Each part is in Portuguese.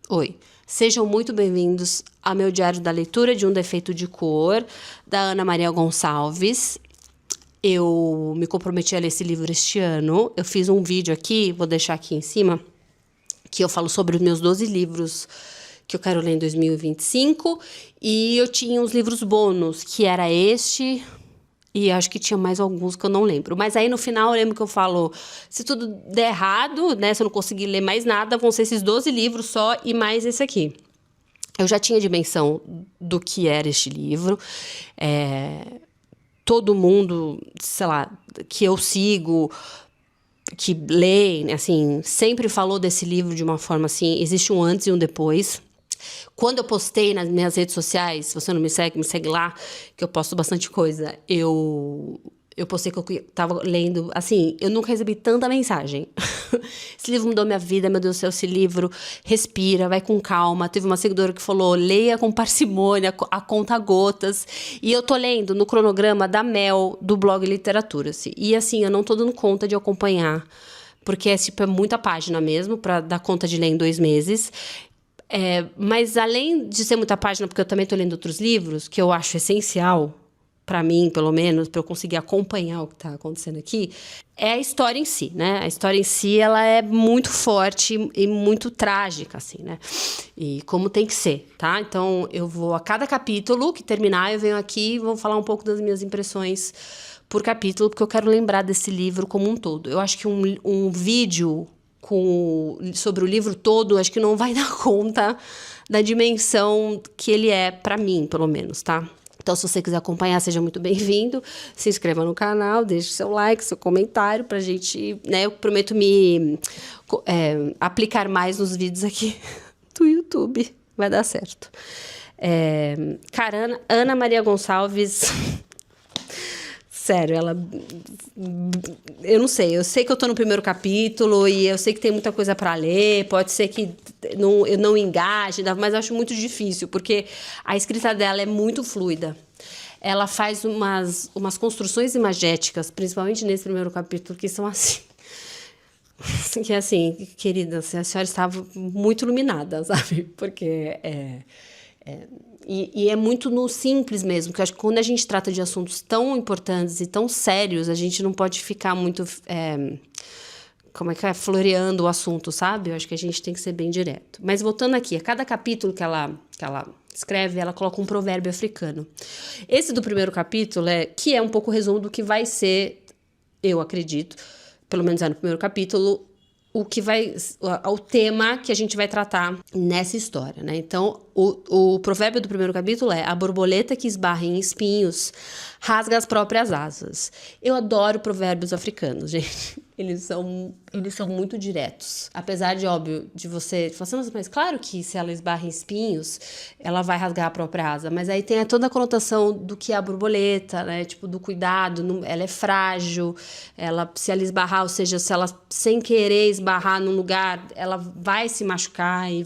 Oi, sejam muito bem-vindos ao meu diário da leitura de Um Defeito de Cor, da Ana Maria Gonçalves. Eu me comprometi a ler esse livro este ano. Eu fiz um vídeo aqui, vou deixar aqui em cima, que eu falo sobre os meus 12 livros que eu quero ler em 2025. E eu tinha uns livros bônus, que era este... E acho que tinha mais alguns que eu não lembro. Mas aí, no final, eu lembro que eu falo... Se tudo der errado, né? Se eu não conseguir ler mais nada, vão ser esses 12 livros só e mais esse aqui. Eu já tinha dimensão do que era este livro. Todo mundo, sei lá, que eu sigo, que lê, assim, sempre falou desse livro de uma forma assim... Existe um antes e um depois. Quando eu postei nas minhas redes sociais, se você não me segue lá, que eu posto bastante coisa. Eu postei que eu tava lendo, assim, eu nunca recebi tanta mensagem. Esse livro mudou minha vida, meu Deus do céu, esse livro, respira, vai com calma. Teve uma seguidora que falou, leia com parcimônia, a conta gotas. E eu tô lendo no cronograma da Mel, do blog Literatura. E assim, eu não tô dando conta de acompanhar, porque é muita página mesmo, pra dar conta de ler em 2 meses. Mas além de ser muita página, porque eu também estou lendo outros livros, que eu acho essencial, para mim, pelo menos, para eu conseguir acompanhar o que está acontecendo aqui, é a história em si, né? A história em si, ela é muito forte e muito trágica, assim, né? E como tem que ser, tá? Então, eu vou, a cada capítulo que terminar, eu venho aqui e vou falar um pouco das minhas impressões por capítulo, porque eu quero lembrar desse livro como um todo. Eu acho que um vídeo... sobre o livro todo, acho que não vai dar conta da dimensão que ele é para mim, pelo menos, tá? Então, se você quiser acompanhar, seja muito bem-vindo. Se inscreva no canal, deixe seu like, seu comentário pra gente, né? Eu prometo me aplicar mais nos vídeos aqui do YouTube. Vai dar certo. Cara, Ana Maria Gonçalves... Sério, ela... Eu não sei, eu sei que eu tô no primeiro capítulo e eu sei que tem muita coisa para ler, pode ser que eu não engaje, mas eu acho muito difícil, porque a escrita dela é muito fluida. Ela faz umas construções imagéticas, principalmente nesse primeiro capítulo, que são assim... Que assim, querida, a senhora estava muito iluminada, sabe? Porque E é muito no simples mesmo, porque eu acho que quando a gente trata de assuntos tão importantes e tão sérios, a gente não pode ficar muito, floreando o assunto, sabe? Eu acho que a gente tem que ser bem direto. Mas voltando aqui, a cada capítulo que ela escreve, ela coloca um provérbio africano. Esse do primeiro capítulo, que é um pouco o resumo do que vai ser, eu acredito, pelo menos no primeiro capítulo, o tema que a gente vai tratar nessa história, né? Então, o provérbio do primeiro capítulo é: a borboleta que esbarra em espinhos rasga as próprias asas. Eu adoro provérbios africanos, gente. Eles são muito diretos. Apesar de, óbvio, de você falar assim, mas claro que se ela esbarra em espinhos, ela vai rasgar a própria asa. Mas aí tem toda a conotação do que é a borboleta, né? Tipo, do cuidado, ela é frágil, se ela esbarrar, ou seja, se ela sem querer esbarrar num lugar, ela vai se machucar e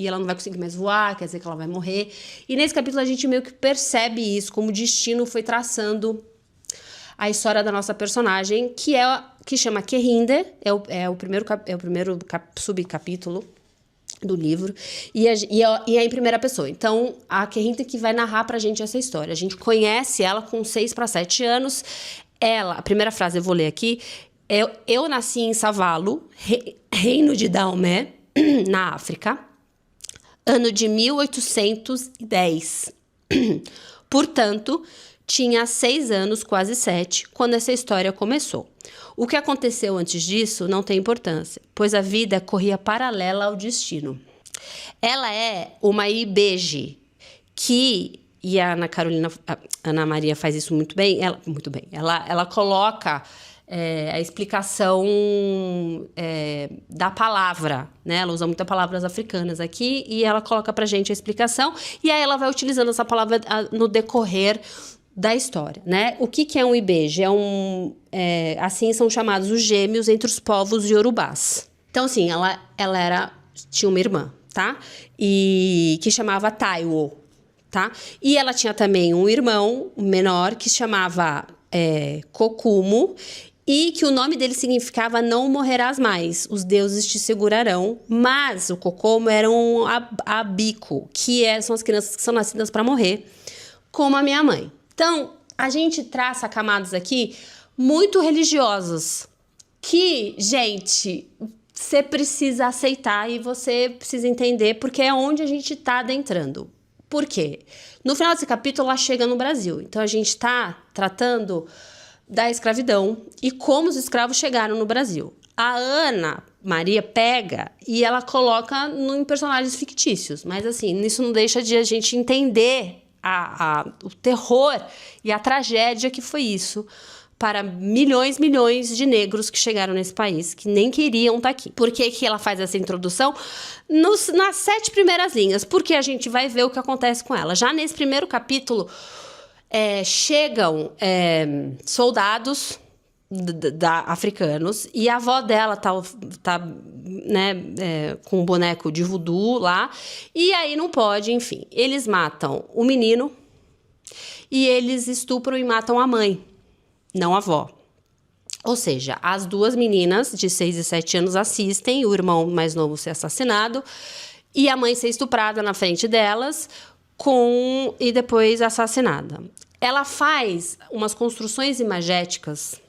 ela não vai conseguir mais voar, quer dizer que ela vai morrer. E nesse capítulo a gente meio que percebe isso, como o destino foi traçando a história da nossa personagem, que chama Kerrinde, é o primeiro subcapítulo do livro, e é em primeira pessoa. Então, a Kerrinde que vai narrar pra gente essa história. A gente conhece ela com 6 para 7 anos. A primeira frase eu vou ler aqui. Eu nasci em Savalo, reino de Daomé, na África, ano de 1810. Portanto, tinha 6 anos, quase 7, quando essa história começou. O que aconteceu antes disso não tem importância, pois a vida corria paralela ao destino. Ela é uma ibeje e a Ana Maria faz isso muito bem, ela coloca a explicação da palavra, né? Ela usa muitas palavras africanas aqui e ela coloca pra gente a explicação e aí ela vai utilizando essa palavra no decorrer da história, né? O que é um ibeje? Assim são chamados os gêmeos entre os povos iorubás. Então, assim, ela tinha uma irmã, tá? E que chamava Taiwo, tá? E ela tinha também um irmão menor que se chamava Kokumo. e que o nome dele significava não morrerás mais, os deuses te segurarão, mas o Kokomo era um abico, são as crianças que são nascidas para morrer, como a minha mãe. Então, a gente traça camadas aqui muito religiosas, que, gente, você precisa aceitar e você precisa entender, porque é onde a gente está adentrando. Por quê? No final desse capítulo, ela chega no Brasil. Então, a gente está tratando da escravidão e como os escravos chegaram no Brasil. A Ana Maria pega e ela coloca em personagens fictícios. Mas, assim, isso não deixa de a gente entender o terror e a tragédia que foi isso para milhões de negros que chegaram nesse país, que nem queriam estar aqui. Por que ela faz essa introdução? Nas 7 primeiras linhas, porque a gente vai ver o que acontece com ela. Já nesse primeiro capítulo, chegam soldados africanos e a avó dela tá com um boneco de voodoo lá, e aí não pode, enfim. Eles matam o menino e eles estupram e matam a mãe, não a avó. Ou seja, as duas meninas de 6 e 7 anos assistem o irmão mais novo ser assassinado e a mãe ser estuprada na frente delas e depois assassinada. Ela faz umas construções imagéticas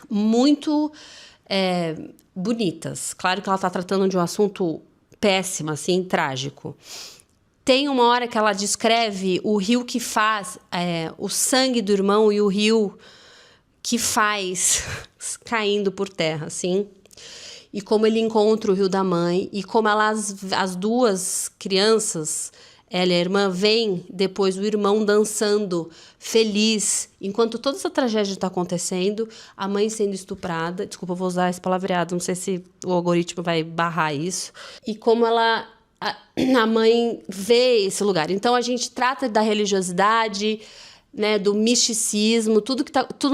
muito bonitas. Claro que ela está tratando de um assunto péssimo, assim, trágico. Tem uma hora que ela descreve o rio que faz o sangue do irmão e o rio que faz caindo por terra, assim. E como ele encontra o rio da mãe e como as duas crianças, ela e a irmã, veem depois o irmão dançando feliz, enquanto toda essa tragédia está acontecendo, a mãe sendo estuprada. Desculpa, eu vou usar esse palavreado, não sei se o algoritmo vai barrar isso. E como a mãe vê esse lugar. Então, a gente trata da religiosidade, né, do misticismo, tudo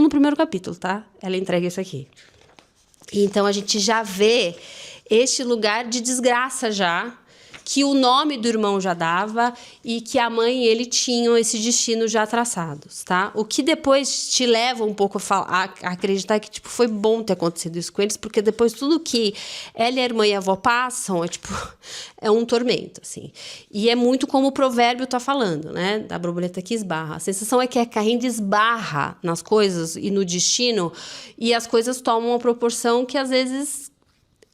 no primeiro capítulo, tá? Ela entrega isso aqui. Então, a gente já vê este lugar de desgraça já, que o nome do irmão já dava e que a mãe e ele tinham esse destino já traçados, tá? O que depois te leva um pouco a acreditar que, tipo, foi bom ter acontecido isso com eles, porque depois tudo que ela e a irmã e a avó passam é um tormento, assim. E é muito como o provérbio tá falando, né? Da borboleta que esbarra. A sensação é que a carrinha esbarra nas coisas e no destino e as coisas tomam uma proporção que, às vezes,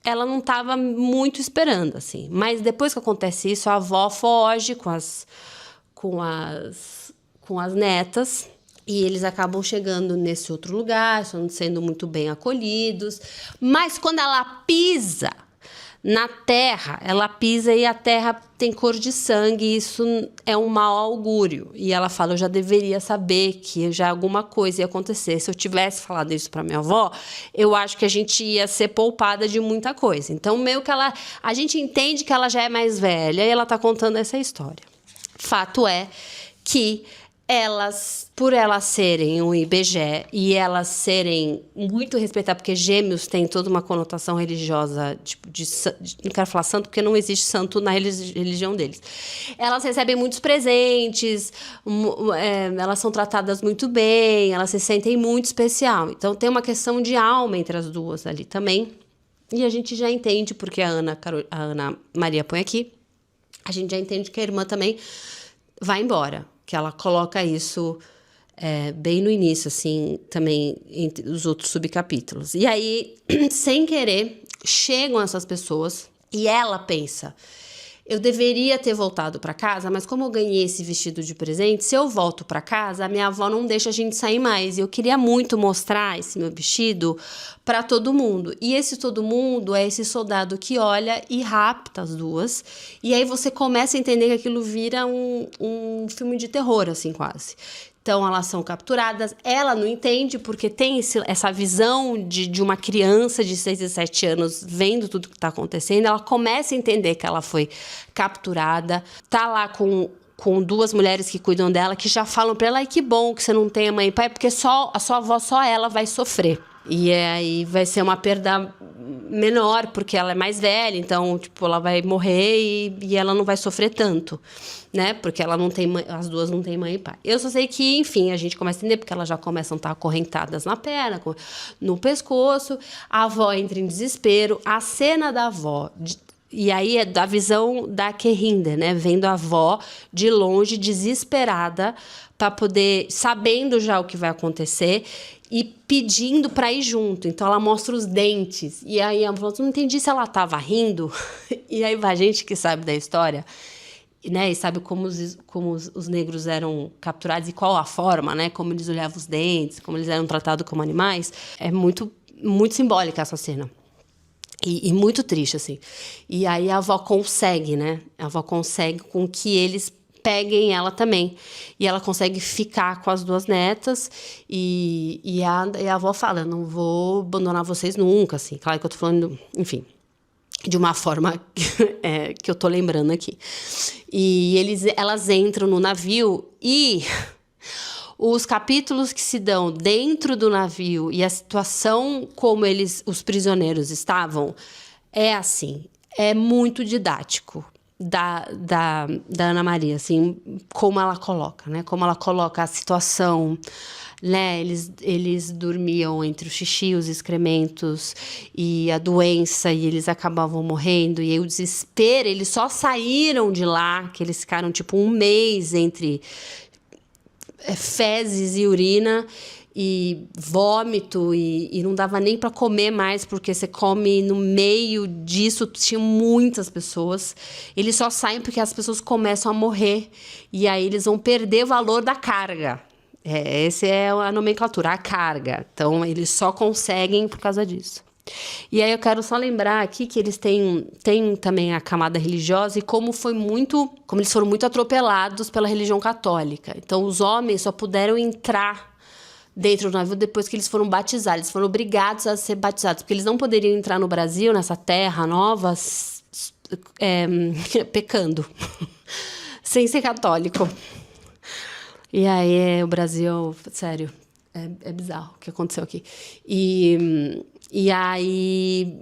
ela não estava muito esperando, assim. Mas depois que acontece isso, a avó foge com as netas e eles acabam chegando nesse outro lugar, sendo muito bem acolhidos. Mas quando ela pisa na terra, ela pisa e a terra tem cor de sangue, e isso é um mau augúrio. E ela fala, eu já deveria saber que já alguma coisa ia acontecer. Se eu tivesse falado isso para minha avó, eu acho que a gente ia ser poupada de muita coisa. Então, meio que a gente entende que ela já é mais velha e ela tá contando essa história. Fato é que por elas serem um IBGE e elas serem muito respeitadas, porque gêmeos tem toda uma conotação religiosa, tipo, não quero falar santo, porque não existe santo na religião deles. Elas recebem muitos presentes, elas são tratadas muito bem, elas se sentem muito especial. Então, tem uma questão de alma entre as duas ali também. E a gente já entende, porque a Ana Maria põe aqui, a gente já entende que a irmã também vai embora. Que ela coloca isso bem no início, assim, também entre os outros subcapítulos. E aí, sem querer, chegam essas pessoas e ela pensa, eu deveria ter voltado para casa, mas como eu ganhei esse vestido de presente, se eu volto para casa, a minha avó não deixa a gente sair mais. E eu queria muito mostrar esse meu vestido para todo mundo. E esse todo mundo é esse soldado que olha e rapta as duas. E aí você começa a entender que aquilo vira um filme de terror, assim, quase. Então, elas são capturadas. Ela não entende, porque tem essa visão de uma criança de 6 e 7 anos vendo tudo que está acontecendo. Ela começa a entender que ela foi capturada. Tá lá com duas mulheres que cuidam dela, que já falam para ela, ai, que bom que você não tem a mãe e pai, porque a sua avó, só ela vai sofrer. E aí vai ser uma perda menor, porque ela é mais velha, então, tipo, ela vai morrer e ela não vai sofrer tanto, né? Porque ela não tem mãe, as duas não têm mãe e pai. Eu só sei que, enfim, a gente começa a entender, porque elas já começam a estar acorrentadas na perna, no pescoço, a avó entra em desespero, a cena da avó. E aí é da visão da Querinde, né? Vendo a avó de longe, desesperada, para poder, sabendo já o que vai acontecer e pedindo para ir junto. Então ela mostra os dentes. E aí ela falou: não entendi se ela estava rindo. E aí a gente que sabe da história, né? E sabe como os negros eram capturados e qual a forma, né? Como eles olhavam os dentes, como eles eram tratados como animais. É muito, muito simbólica essa cena. E muito triste, assim. E aí a avó consegue, né? A avó consegue com que eles peguem ela também. E ela consegue ficar com as duas netas. E a avó fala: não vou abandonar vocês nunca, assim. Claro que eu tô falando, enfim, de uma forma que eu tô lembrando aqui. E elas entram no navio e... Os capítulos que se dão dentro do navio e a situação como os prisioneiros estavam, é assim, é muito didático da Ana Maria, assim, como ela coloca, né? Como ela coloca a situação, né? Eles dormiam entre o xixi e os excrementos e a doença, e eles acabavam morrendo, e aí o desespero, eles só saíram de lá, que eles ficaram tipo um mês entre fezes e urina e vômito e não dava nem para comer mais, porque você come no meio disso, tinha muitas pessoas. Eles só saem porque as pessoas começam a morrer e aí eles vão perder o valor da carga. Essa é a nomenclatura, a carga. Então eles só conseguem por causa disso. E aí eu quero só lembrar aqui que eles têm também a camada religiosa e como eles foram muito atropelados pela religião católica. Então os homens só puderam entrar dentro do navio depois que eles foram batizados. Eles foram obrigados a ser batizados, porque eles não poderiam entrar no Brasil, nessa terra nova, pecando, sem ser católico. E aí o Brasil, sério, é bizarro o que aconteceu aqui. E aí,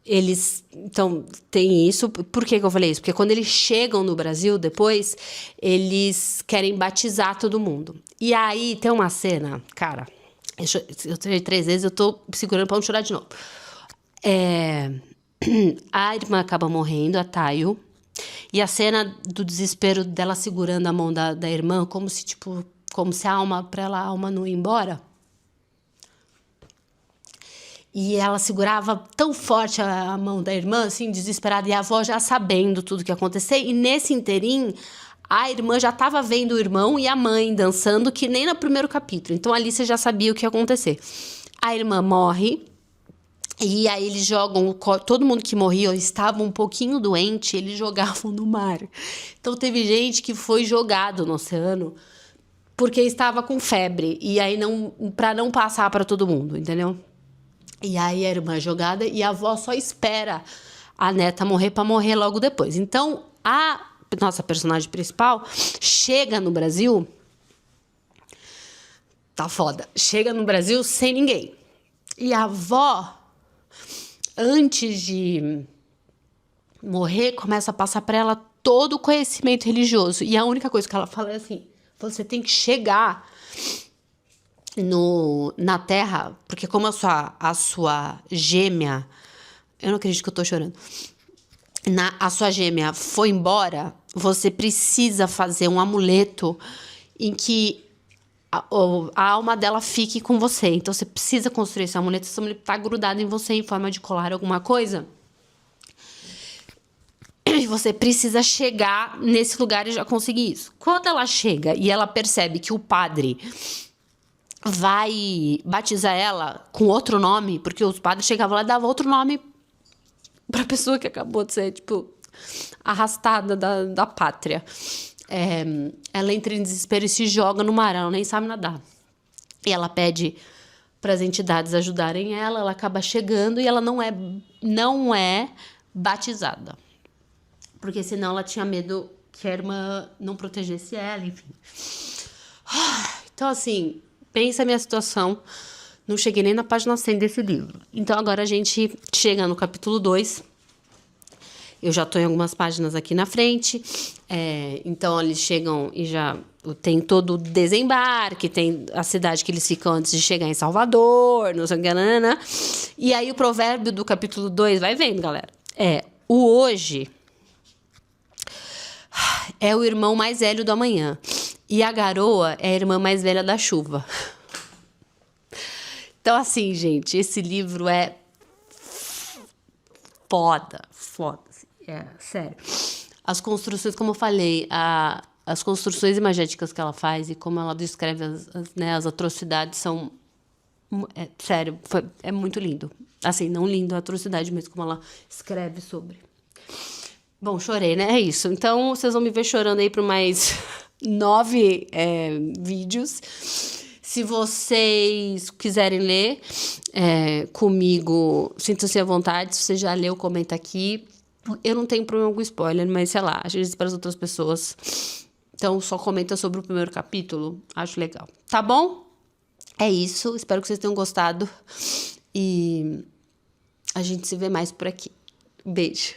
eles... Então, tem isso. Por que eu falei isso? Porque quando eles chegam no Brasil, depois, eles querem batizar todo mundo. E aí, tem uma cena... Cara, eu chorei 3 vezes, eu tô segurando pra não chorar de novo. A irmã acaba morrendo, a Tayo. E a cena do desespero dela segurando a mão da irmã, como se a alma não ia embora. E ela segurava tão forte a mão da irmã, assim, desesperada, e a avó já sabendo tudo que ia acontecer. E nesse interim, a irmã já estava vendo o irmão e a mãe dançando, que nem no primeiro capítulo. Então ali você já sabia o que ia acontecer. A irmã morre, e aí eles jogam... Todo mundo que morria estava um pouquinho doente, eles jogavam no mar. Então teve gente que foi jogado no oceano porque estava com febre. E aí, para não passar para todo mundo, entendeu? E aí a irmã é jogada e a avó só espera a neta morrer para morrer logo depois. Então, a nossa personagem principal chega no Brasil... Tá foda. Chega no Brasil sem ninguém. E a avó, antes de morrer, começa a passar para ela todo o conhecimento religioso. E a única coisa que ela fala é assim: você tem que chegar na terra, porque como a sua gêmea... Eu não acredito que eu tô chorando. A sua gêmea foi embora, você precisa fazer um amuleto em que a alma dela fique com você. Então você precisa construir esse amuleto tá grudado em você em forma de colar, alguma coisa. E você precisa chegar nesse lugar e já conseguir isso. Quando ela chega e ela percebe que o padre vai batizar ela com outro nome, porque os padres chegavam lá e davam outro nome pra pessoa que acabou de ser, arrastada da pátria. Ela entra em desespero e se joga no mar, ela nem sabe nadar. E ela pede para as entidades ajudarem ela acaba chegando e ela não é batizada. Porque senão ela tinha medo que a irmã não protegesse ela, enfim. Então, assim, pensa a minha situação. Não cheguei nem na página 100 desse livro. Então, agora a gente chega no capítulo 2. Eu já estou em algumas páginas aqui na frente. Então, eles chegam e já tem todo o desembarque, tem a cidade que eles ficam antes de chegar em Salvador, não sei o que, nanana. E aí, o provérbio do capítulo 2, vai vendo, galera. O hoje é o irmão mais velho do amanhã. E a garoa é a irmã mais velha da chuva. Então, assim, gente, esse livro é foda. Sério. As construções, como eu falei, as construções imagéticas que ela faz e como ela descreve as atrocidades são... sério, é muito lindo. Assim, não lindo a atrocidade, mas como ela escreve sobre. Bom, chorei, né? É isso. Então, vocês vão me ver chorando aí por mais 9 vídeos. Se vocês quiserem ler comigo, sintam-se à vontade. Se você já leu, comenta aqui. Eu não tenho problema com spoiler, mas sei lá, às vezes para as outras pessoas. Então, só comenta sobre o primeiro capítulo. Acho legal. Tá bom? É isso. Espero que vocês tenham gostado. E a gente se vê mais por aqui. Beijo.